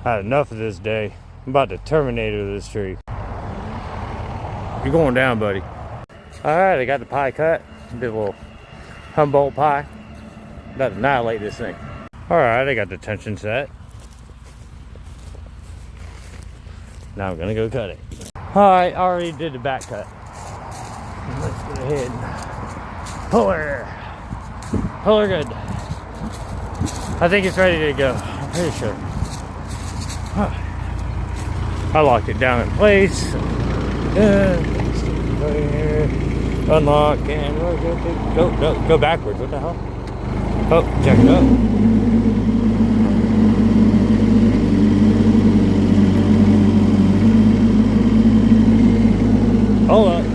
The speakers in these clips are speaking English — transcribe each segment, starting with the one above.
I had enough of this day. I'm about to terminate this tree. You're going down, buddy. Alright, I got the pie cut. Did a little Humboldt pie. About to annihilate this thing. Alright, I got the tension set. Now I'm gonna go cut it. Alright, I already did the back cut. Let's go ahead and pull her. Pull her good. I think it's ready to go. I'm pretty sure. I locked it down in place. Unlock and we're good to go backwards. What the hell? Oh, check it out. Hold up.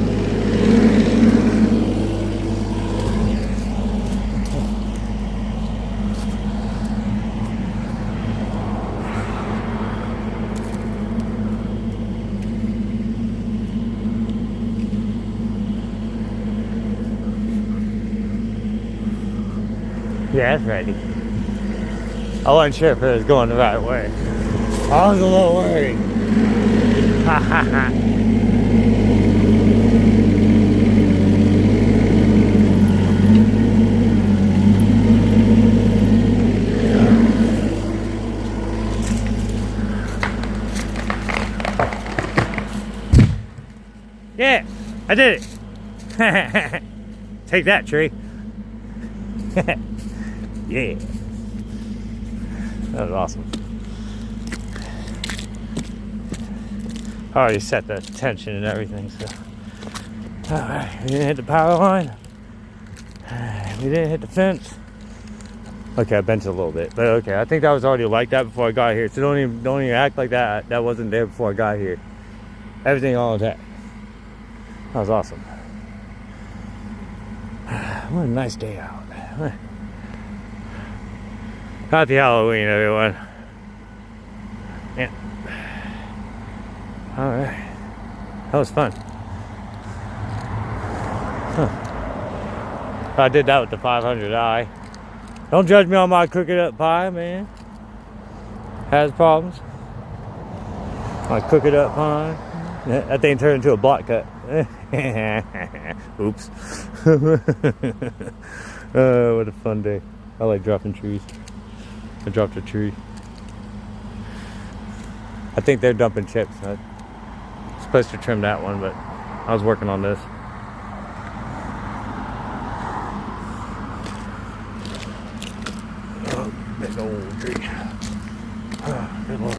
Yeah, it's ready. I wasn't sure if it was going the right way. I was a little worried. Ha ha ha. Yeah, I did it. Take that, tree. Yeah. That was awesome. I already set the tension and everything, so. Alright, we didn't hit the power line. We didn't hit the fence. Okay, I bent it a little bit, but okay. I think that was already like that before I got here, so don't even act like that wasn't there before I got here. Everything all intact. That was awesome. What a nice day out. Happy Halloween, everyone. Yeah. Alright. That was fun. Huh. I did that with the 500i. Don't judge me on my crooked up pie, man. Has problems. My crooked up pie. That thing turned into a block cut. Oops. What a fun day. I like dropping trees. I dropped a tree. I think they're dumping chips. I was supposed to trim that one, but I was working on this. Oh, big old tree. Oh, good Lord.